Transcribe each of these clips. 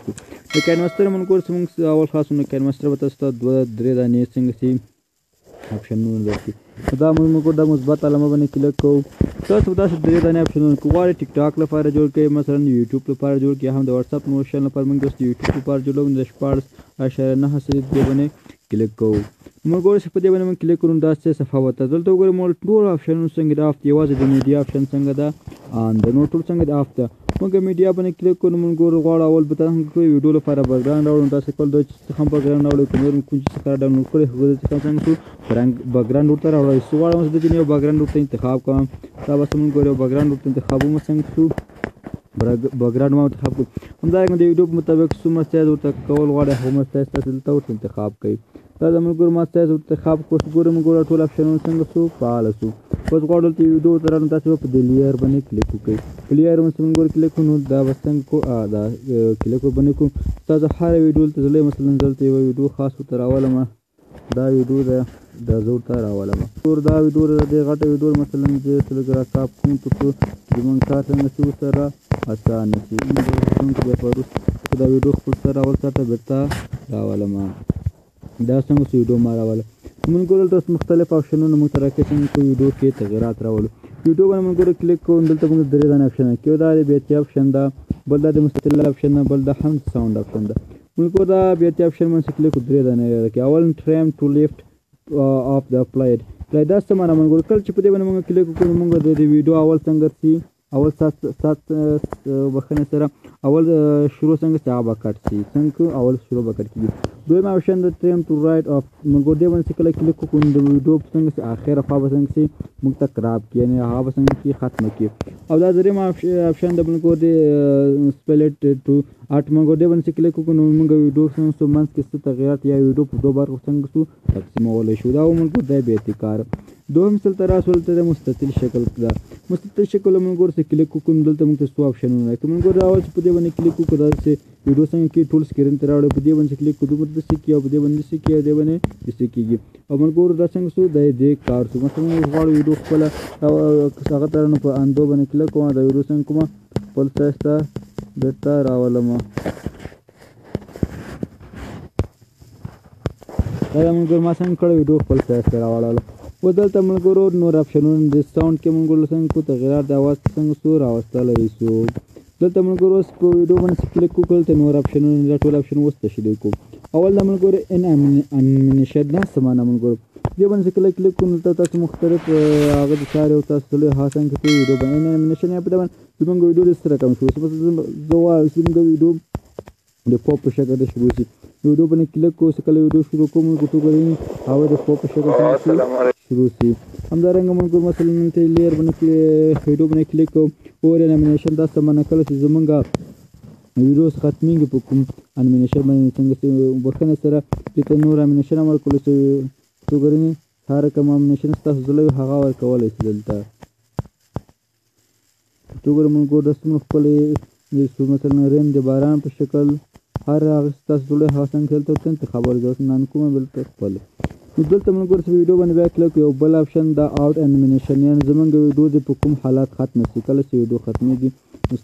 کو د کاین ماسټر مونږ څنګه اول خاصو نو کاین ماسټر به تاسو ته 2-3 دانې څنګه سي اپشنونه درکړي دا موږ د مثبت علامه باندې کلیک کوو تاسو داسې 3 دانې اپشنونه کوو غواړئ ټیک ټاک لپاره جوړ کړئ مثلا یوټیوب لپاره جوړ کړئ هم د واتساپ نوشن لپاره موږ د یوټیوب لپاره جوړو د 14.9 دې باندې کلیک کوو موږ ګورو چې په دې باندې موږ کلیک کوو دا څه صفحه وته دلته وګورئ موږ ټول اپشنونه څنګه د افت یوازې د میډیا اپشن څنګه ده ان د نو ټول څنګه د افت موږ میډیا باندې کلیک کوو موږ ګورو غواړو اول به تاسو کوی ویډیو لپاره بیکګراوند راوړو تاسو کول د څه هم بیکګراوند راوړو کوم کوم څه کار ډاونلوډ کړئ هغه څه څنګه شو بیکګراوند ورته راوړئ سو غواړم چې د یو بیکګراوند ورته انتخاب کوم دا به موږ ګورو بیکګراوند ورته انتخاب مو څنګه شو بیکګراوند ما انتخاب کوو همدارنګه د ویډیو په مطابق څومره سایز ورته کول غواړئ هغومره سایز تاسو دلته ورته انتخاب کوئ دا د موږ ګورو ما سایز ورته انتخاب کوو ګورو موږ ګورو ټول اپشنونه څنګه شو فعال شو اوس غواړو چې ویډیو ته راغلو تاسو په دې لییر باندې کلیک وکړئ په لییر باندې موږ ګورو کلیک نو دا به څنګه کو دا کلیک باندې کوم تاسو هر ویډیو ته ځلې مثلا دلته یو ویډیو خاص ورته راولم دا ویډیو د زور ته راولم دا ویډیو د غټه ویډیو مثلا چې تلګرا صاحب کوم ته زمونږ کار څنګه شو سره اسانه شي موږ بیا پروس دا ویډیو خپل سره اول سره بیرته راولم دا څنګه شو ویډیو ما راولم موږ ګورو تاسو مختلف اپشنونه موږ سره کې څنګه کو ویډیو کې تغیرات راولو ویډیو باندې موږ ګورو کلیک کوو دلته موږ درې دانه اپشن کې دا د بیت اپشن دا بل د مستقل اپشن بل د هم ساوند اپشن دا موږ ګورو دا بیت اپشن باندې کلیک کوو درې دانه کې اول ټریم ټو لیفت اف د اپلاید دا څه معنا موږ ګورو کله چې په دې باندې موږ کلیک کوو موږ د ویډیو اول څنګه سي اول سات بخنه سره اول شروع څنګه صاحب کټ سي څنګه اول شروع وکړ کی دویم اپشن د ټریم ټو رائټ اف موږ دې باندې کله کلیک کوو د ویډیو څنګه اخر خوا څنګه سي موږ ته کراب کی نه هغه څنګه کی ختم کی او دا دریم اپشن د موږ د سپلټ ټو اټ موږ دې باندې کلیک کوو نو موږ ویډیو څنګه منځ کې څه تغیرات یا ویډیو په دوه برخو څنګه سو تقسیمول شو دا موږ د بیت کار دوهم سل تراسل ته مستطیل شکل دا مستطیل شکل موږ ورته کلیک کوو دلته موږ څه اپشنونه راکې موږ راول چې په دې باندې کلیک کوو دا چې ویډیو څنګه کې ټول سکرین ته راوړو په دې باندې کلیک کوو د څه کې او په دې باندې څه کې دې باندې څه کېږي او موږ ګورو دا څنګه شو د دې کار څه مثلا موږ غواړو ویډیو خپل او هغه تر نو په اندو باندې کلیک کوو دا ویډیو څنګه کوم خپل سایز بیرته راولم دا موږ ګور ما څنګه کړو ویډیو خپل سایز راولم و دلته موږ ګورو نور اپشنونه د ساوند کې موږ ګورو څنګه کو تغیرات د اواز څنګه سو راوستلای شو دلته موږ ګورو په ویډیو باندې کلیک کوو ته نور اپشنونه د ټول اپشن وسته شي کو اول د موږ ګورو ان انیمیشن دا سمانه موږ ګورو دې باندې کلیک کوو ته تاسو مختلف هغه د چارې او تاسو له هاسن کې ویډیو باندې انیمیشن یا په دغه زموږ ویډیو سره کوم شو زه زموږ ویډیو د پاپ په شکل د شروع شي ویډیو باندې کلیک کوو چې کله ویډیو شروع کوم کوټو غوړي او د پاپ په شکل شروع شي همدارنګه موږ مثلا ته لیر باندې ویډیو باندې کلیک کوو او انیمیشن دا سمانه کله چې زمونږ ویډیو ختمېږي په کوم انیمیشن باندې څنګه بخنه سره د نور انیمیشن عمل کول چې تو ګورئ هر کوم انیمیشن تاسو زله هغه ور کولای شئ دلته تو ګورئ موږ د سم خپل مثلا رین د باران په شکل هر هغه تاسو له هغه څنګه ته خبر ځوس نن کومه بل خپل دلته موږ ګورو ویډیو باندې بیا کلیک یو بل اپشن دا اوټ انیمیشن یعنی زمونږ ویډیو د په کوم حالات ختم شي کله چې ویډیو ختمېږي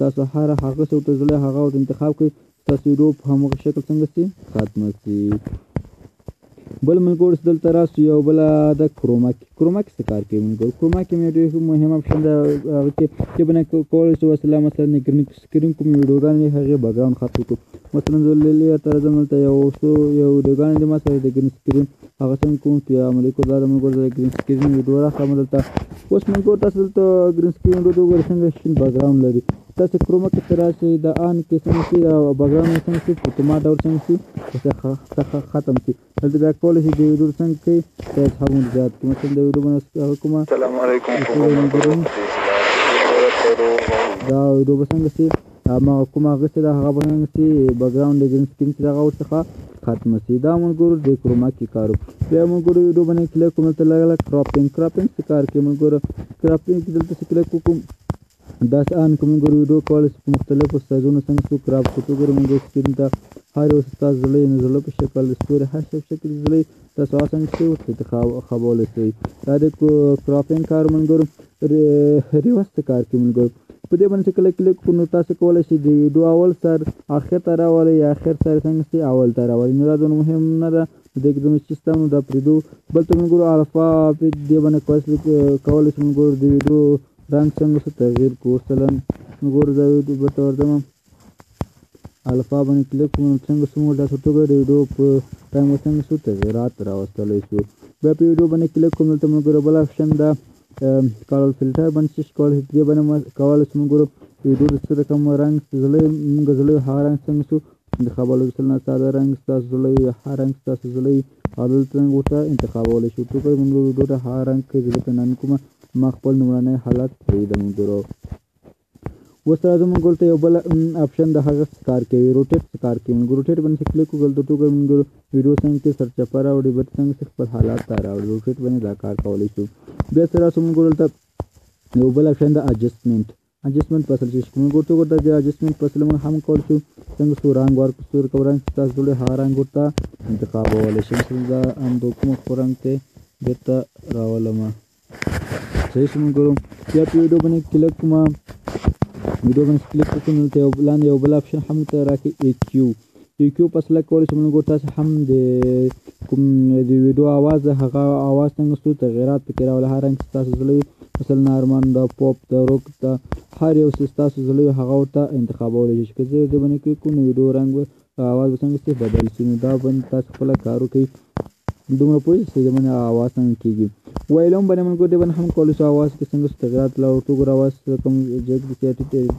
تاسو هر هغه څه ته ځله هغه انتخاب کړئ تاسو ویډیو په همغه شکل څنګه شي ختم شي بل موږ ګورو دلته راسو یو بل د کروما څه کار کوي موږ کروما کې مې ډېر مهم اپشن دا چې باندې کول چې وسله مثلا ګرین سکرین کوم ویډیوګان هغه بیکګراوند ختم کو مثلا زه تر زملته یو ویډیوګان د ما سره د ګرین سکرین هغه څنګه کوم چې عملي کوو دا موږ ګورو د ګرین سکرین ویډیو راخلم دلته اوس موږ ګورو تاسو دلته ګرین سکرین ویډیو ګورئ څنګه شین بیکګراوند لري تاسو کروما کې تر راشئ د ان کې څنګه شي دا بیکګراوند څنګه شي په ټماټر ډول څنګه شي ختم شي دلته بیا کول شي د ویډیو څنګه کې تاسو هم زیات کوم مثلا د ویډیو باندې کومه السلام علیکم دا ویډیو څنګه شي ما کومه غوښته دا هغه باندې شي بیکګراوند د ګرین سکرین چې هغه ورڅخه ختم شي دا موږ ګورو د کروما کې کارو بیا موږ ګورو ویډیو باندې کلیک کوم ته لګا کراپینګ څه کار کوي موږ ګورو کراپینګ دلته کلیک کوم دا ان کوم ګورو ویډیو کال په مختلفو سایزونو څنګه کراپ کوو ګورو موږ سکرین ته هر یو تاسو زلې نه زلې په شکل د ستوري هر څه شکل زلې تاسو څنګه څه ورته خبرول شي دا د کراپینګ کار موږ ګورو ریورس کار کوي موږ په دې باندې کله کلیک وکړو نو تاسو کولی شئ د ویډیو اول سر اخر ته راولئ یا اخر سر څنګه چې اول ته راولئ. نو دا دونه مهم نه ده، دې کې زموږ سیستم نو دا پرېږدو. بل ته ملګرو الفا په دې باندې کولی شو ملګرو د ویډیو رنګ څنګه شو تغییر کړو. مثلا ملګرو دا ویډیو به ته ورځم الفا باندې کلیک کړو څنګه شو موږ دا توګه د ویډیو په رنګ څنګه شو تغییرات راوستلی شو. بیا په ویډیو باندې کلیک کوم دلته ملګرو بل اپشن ده کلر فلټر باندې چې کولی شو دې باندې کولی شو ملګرو ویډیو د څه رقم رنګ زړی موږ زړی هغه رنګ څنګه شو انتخابولی شو. مثلا ساده رنګ ستاسو زړی هغه رنګ ستاسو زړی دلته رنګ ورته انتخابولی شو. ټوکر ملګرو ویډیو ته هغه رنګ کې زه دلته نن کومه ما خپل لومړنی حالت پرېږدم ملګرو. اوس راځو ملګرو ته یو بل اپشن د هغه کار کوي روټیټ کار کوي ملګرو. روټیټ باندې کلیک وکړل د ټوکر ملګرو ویډیو څنګه کې سرچپه راوړي بل څنګه چې خپل حالات ته راوړي. روټیټ باندې دا کار کولی شو. بیا سره راسو ملګرو دلته یو بل اپشن د اجسټمنټ فصل چې ملګرو ټوکر د اجسټمنټ فصل موږ هم کولی شو څنګه شو رنګ ورکړو کوم رنګ چې تاسو زړی هغه رنګ ورته انتخابولی شئ. مثلا دا همدو کوم رنګ ته بېرته راولمه صحیح شو ملګرو. بیا په ویډیو باندې کلیک کوم ویډیو باندې کلیک وکړو نو ته لاندې یو بل اپشن هم ته راکړي ایکیو په سلیکټ کولی شو ملګرو. تاسو هم د کوم د ویډیو اواز هغه اواز څنګه شو تغییرات پکې راولئ. هر رنګ چې تاسو زړی مثلا نارمن د پاپ د روک د هر یو چې ستاسو زړی هغه ورته انتخابولی شئ. که زه دې باندې کلیک کړو نو ویډیو رنګ اواز به څنګه شي بدل شي. نو دا باندې تاسو خپله کار وکړئ دومره پوه شئ د باندې اواز څنګه کېږي. ویلوم باندې ملګرو دې باندې هم کولی شو اواز کې څنګه شو تغییرات راوړو. ټوکر اواز کوم جګ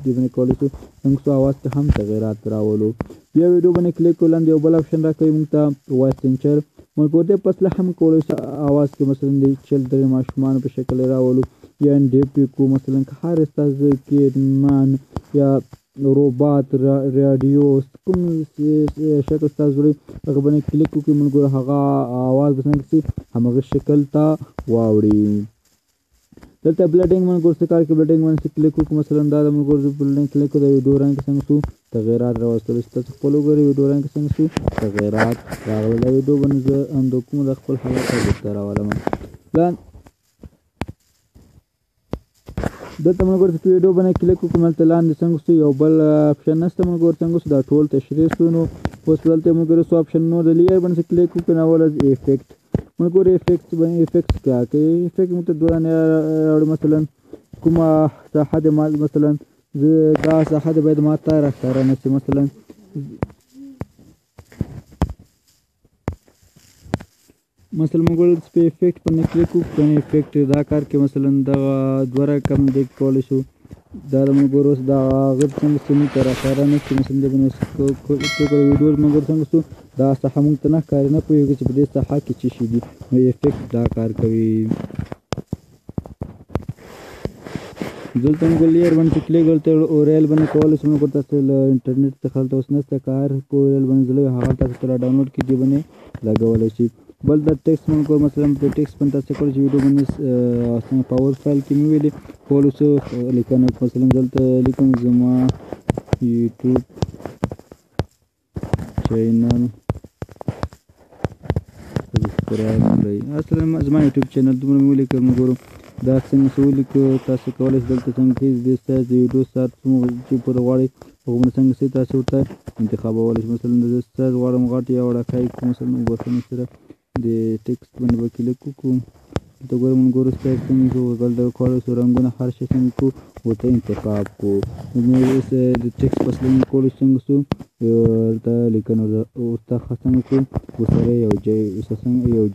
دې باندې کولی شو څنګه شو اواز کې هم تغییرات راولو. بیا ویډیو باندې کلیک کړو لاندې یو بل اپشن راکوي موږ ته وایس سینچر ملګرو دې پسله هم کولی شو اواز کې مثلا د چلډرن ماشومانو په شکل راولو یا ډیپی کو مثلا که هر ستاسو کې مان یا روبات رادیو کوم شکل ستاسو زړی هغه باندې کلیک وکړئ ملګرو هغه اواز به څنګه شي همغه شکل ته واوړي. دلته بلډینګ ملګرو څه کار کوي بلډینګ باندې کلیک وکړو مثلا دا د ملګرو بلډینګ کلیک کړو د ویډیو رنګ څنګه شو تغییرات راوستلی شو. تاسو خپل وګورئ ویډیو رنګ څنګه شو تغییرات راغلل. دا ویډیو باندې زه همدو کوم د خپل حالت ته بېرته راولم. دلته ملګرو چې په ویډیو باندې کلیک وکړو هلته لاندې څنګه شو یو بل اپشن نشته ملګرو څنګه شو دا ټول تشریح شو. نو اوس دلته ملګرو څو اپشن نو د لیر باندې کلیک وکړو نو اول افیکټ ملګرو افیکټ باندې افیکټ کیا کوي افیکټ موږ ته دوه دانې راوړي مثلا کومه ساحه د مال مثلا دا ساحه د باید ما ته راښکاره نه شي مثلا مونږ په افیکټ باندې کلیک وکړو افیکټ دا کار کوي مثلا دغه دوه رقم د کولی شو دا د ملګرو اوس دا غږ څنګه شو موږ ته راښکاره نه شي مثلا دې باندې ویډیو ملګرو څنګه شو دا ساحه موږ ته نه ښکاري نه پوهېږو چې په دې ساحه کې څه شي دي نو افیکټ دا کار کوي. دلته موږ لیر باندې کلیک دلته اورایل باندې کولی شو ملګرو تاسو له انټرنیټ څخه هلته اوس نشته کار په اورایل باندې زړی هغه تاسو ته راډاونلوډ کړي دې باندې لګولی شي. بل د ټیکسټ ملګرو مثلا په ټیکسټ باندې تاسو کولی شئ ویډیو باندې څنګه پاور فایل کې مې ویلې کولی شو لیکنه مثلا دلته لیکم زما یوټیوب چینل سبسکرایب کړئ. اصلا زما یوټیوب چینل دومره مې ولیکل ملګرو دا څنګه څه ولیکو تاسو کولی شئ دلته څنګه کې د سایز د ویډیو سایز څومره چې پوره غواړئ هغومره څنګه شئ تاسو ورته انتخابولی شئ. مثلا د سایز غواړم غټ یا وړوکی کړو مثلا وبښنې سره د ټیکسټ باندې به کلیک وکړو دلته ګورئ ملګرو سایز څنګه شو دلته کولی شو رنګونه هر شی څنګه کړو ورته انتخاب کړو. د ټیکسټ فصل موږ کولی څنګه شو ورته لیکنه ورته څنګه کړو ورسره یو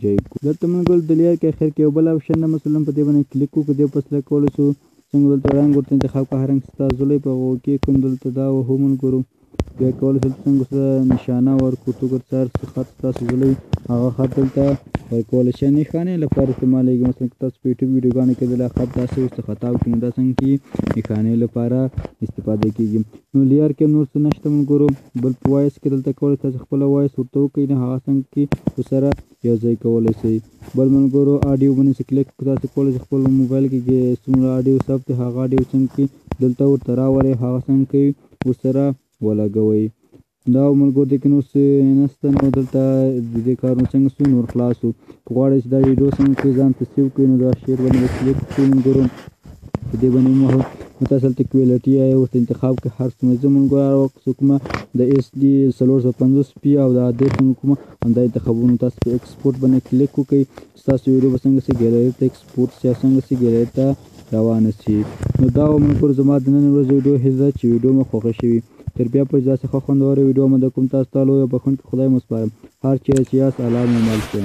ځای کړو. دلته ملګرو د لیر کې اخر کې یو بل اپشن ده مثلا په دې باندې کلیک وکړو دې فصله کولی شو څنګه دلته رنګ ورته انتخاب کړو هر رنګ چې ستا زړی په هغو کې کوم دلته دا وهو ملګرو بیا کولی شو څنګه سره نشانه ورکړو ټوکر څار خط ستاسو زړی هغه خط دلته ورکولی شئ. نښانې لپاره استعمالیږي مثلا که تاسو په یوټیوب ویډیوګانو کې دغه خط داسې ورته خطا وکړي نو دا څنګه کېږي نښانې لپاره استفاده کېږي. نو لیر کې نور څه نشته ملګرو. بل په وایس کې دلته کولی تاسو خپله وایس ورته وکړئ نو هغه څنګه کې ورسره یو ځای کولی شئ. بل ملګرو اډیو باندې چې کلیک تاسو کولی شئ خپل موبایل کې څومره اډیو ثبت دی هغه اډیو څنګه کې دلته ورته راولئ هغه څنګه کوي ورسره ولګوئ. دا ملګرو دې کې نور څه نشته نو دلته د دې کارونه څنګه شو نور خلاص شو. که غواړئ چې دا ویډیو څنګه کې ځان ته سیو کړئ نو دا شیر باندې کلیک کړئ ملګرو په دې باندې نو تاسو هلته کوالټي ورته انتخاب کړئ هر څومره زه مونږ کومه د اس ډي 450 پی او د عادي څنګه کومه همدا انتخابونه تاسو په ایکسپورټ باندې کلیک وکړئ چې تاسو ویډیو به څنګه سي ګیلري ته ایکسپورټ سي څنګه سي ګیلري ته روانه سي نو دا مونږ زما د نن ورځې ویډیو هیڅ ده چې ویډیو مې خوښه شوي تر بیا په داسې ښه خوندوره ویډیو مې د کوم تاسو ته لویه بخښونکي خدای مو سپارم هر چیرې چې یاست الله مو مل شه